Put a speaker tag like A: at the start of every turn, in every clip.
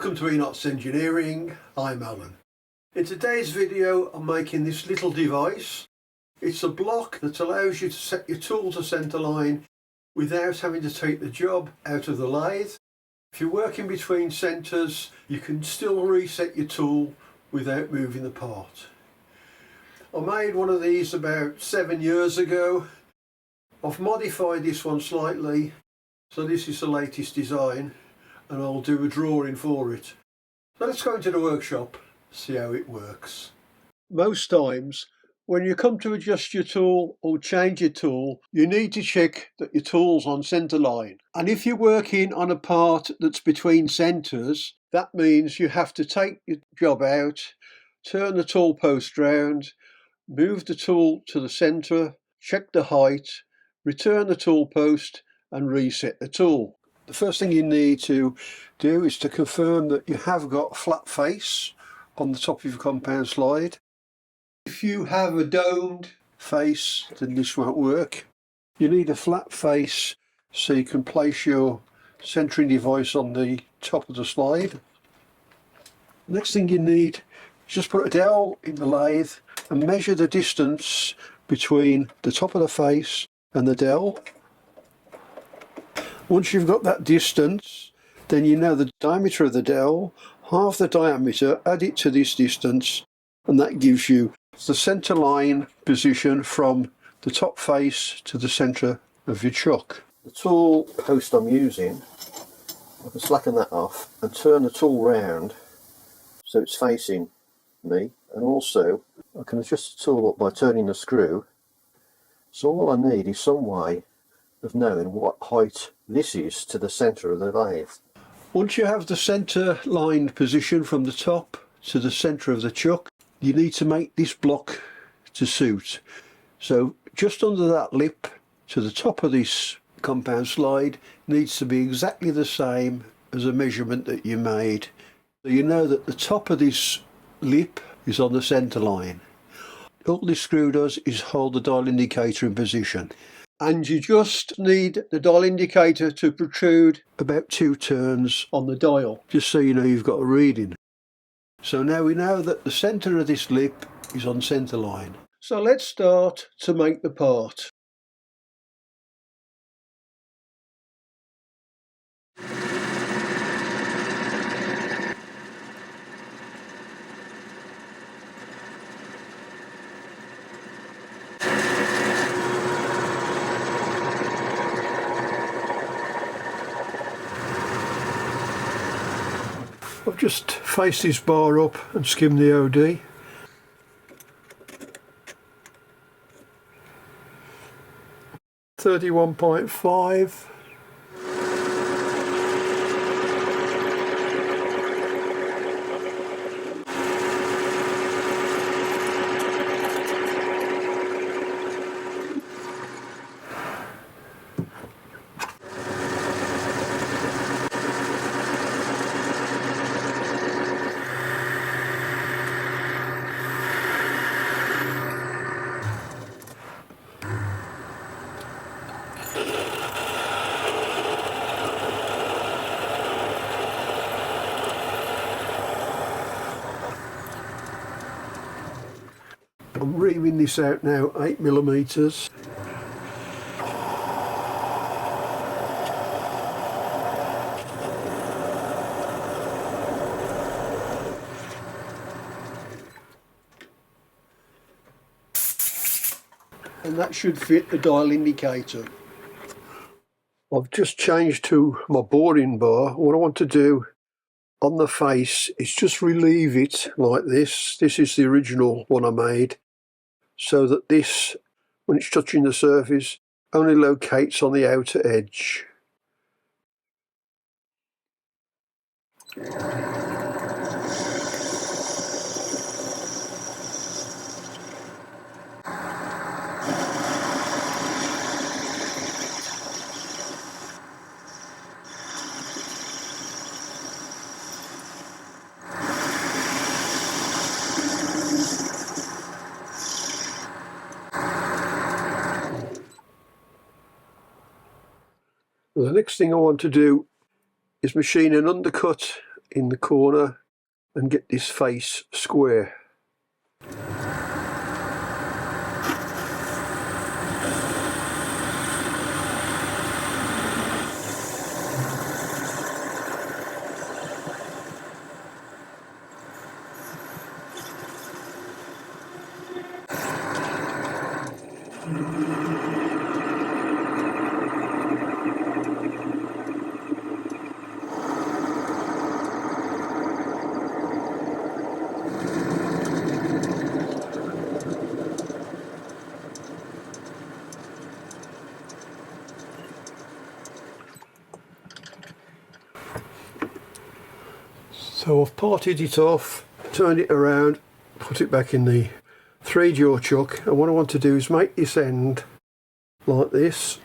A: Welcome to Enots Engineering. I'm Alan. In today's video I'm making this little device. It's a block that allows you to set your tool to centre line without having to take the job out of the lathe. If you're working between centres, you can still reset your tool without moving the part. I made one of these about 7 years ago. I've modified this one slightly, so this is the latest design, and I'll do a drawing for it. So let's go into the workshop, see how it works. Most times when you come to adjust your tool or change your tool, you need to check that your tool's on centre line. And if you're working on a part that's between centres, that means you have to take your job out, turn the tool post round, move the tool to the centre, check the height, return the tool post and reset the tool. The first thing you need to do is to confirm that you have got a flat face on the top of your compound slide. If you have a domed face, then this won't work. You need a flat face so you can place your centering device on the top of the slide. Next thing you need is just put a dowel in the lathe and measure the distance between the top of the face and the dowel. Once you've got that distance, then you know the diameter of the dowel, half the diameter, add it to this distance, and that gives you the centre line position from the top face to the centre of your chuck. The tool post I'm using, I can slacken that off and turn the tool round so it's facing me, and also I can adjust the tool up by turning the screw. So all I need is some way of knowing what height this is to the centre of the lathe. Once you have the centre line position from the top to the centre of the chuck, you need to make this block to suit. So just under that lip to the top of this compound slide needs to be exactly the same as a measurement that you made. So you know that the top of this lip is on the centre line. All this screw does is hold the dial indicator in position. And you just need the dial indicator to protrude about 2 turns on the dial, just so you know you've got a reading. So now we know that the centre of this lip is on centre line. So let's start to make the part. I've just faced this bar up and skimmed the OD. .5. I'm reaming this out now, 8mm. And that should fit the dial indicator. I've just changed to my boring bar. What I want to do on the face is just relieve it like this. This is the original one I made, so that this, when it's touching the surface, only locates on the outer edge. The next thing I want to do is machine an undercut in the corner and get this face square. So I've parted it off, turned it around, put it back in the 3-jaw chuck, and what I want to do is make this end like this.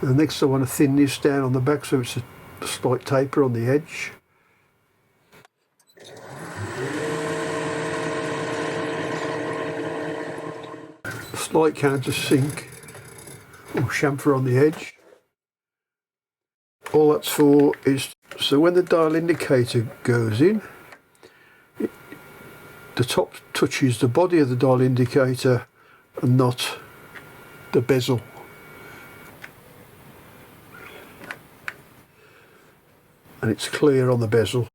A: And next I want to thin this down on the back so it's a slight taper on the edge. A slight countersink or chamfer on the edge. All that's for is so when the dial indicator goes in, the top touches the body of the dial indicator and not the bezel. And it's clear on the bezel.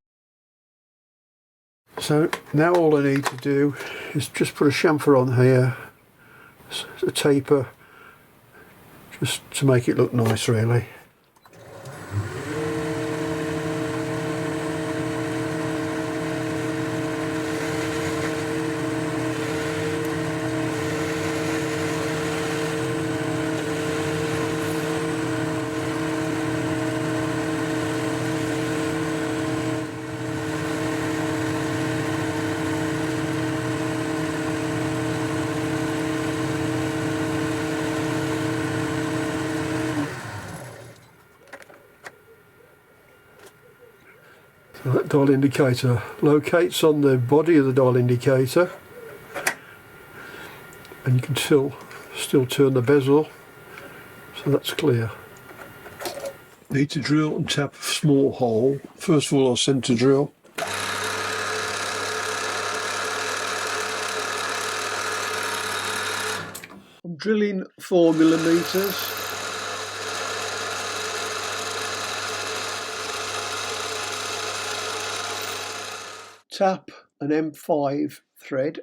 A: So now all I need to do is just put a chamfer on here, a taper, just to make it look nice really. So that dial indicator locates on the body of the dial indicator, and you can still turn the bezel, so that's clear. Need to drill and tap a small hole. First of all I'll centre drill. I'm drilling 4mm. Tap an M5 thread.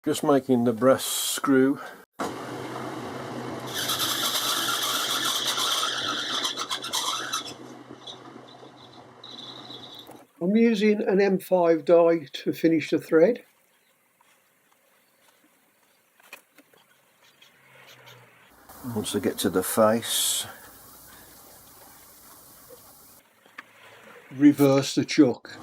A: Just making the brass screw. I'm using an M5 die to finish the thread. Once I get to the face, reverse the chuck.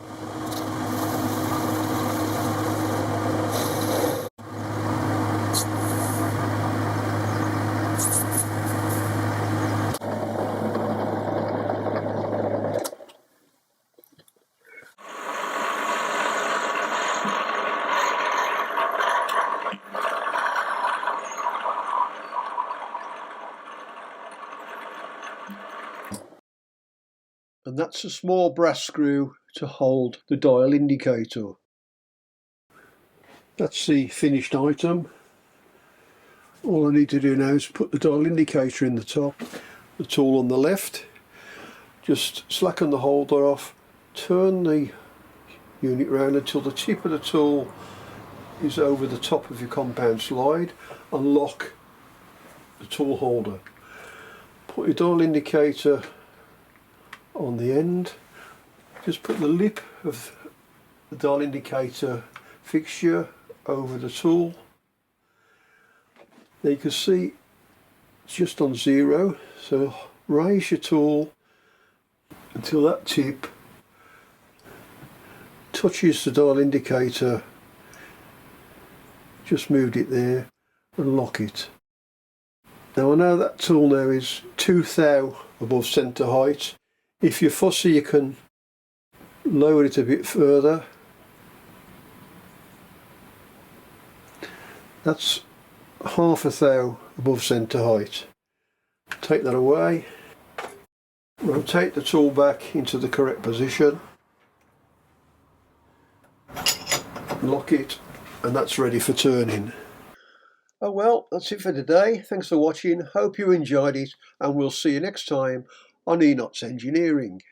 A: And that's a small brass screw to hold the dial indicator. That's the finished item. All I need to do now is put the dial indicator in the top, the tool on the left, just slacken the holder off, turn the unit round until the tip of the tool is over the top of your compound slide, and lock the tool holder. Put your dial indicator on the end. Just put the lip of the dial indicator fixture over the tool. Now you can see it's just on 0, so raise your tool until that tip touches the dial indicator. Just moved it there, and lock it. Now I know that tool now is 2 thou above centre height. If you're fussy, you can lower it a bit further. That's 1/2 thou above centre height. Take that away. Rotate the tool back into the correct position. Lock it, and that's ready for turning. Oh well, that's it for today. Thanks for watching. Hope you enjoyed it, and we'll see you next time on Enots Engineering.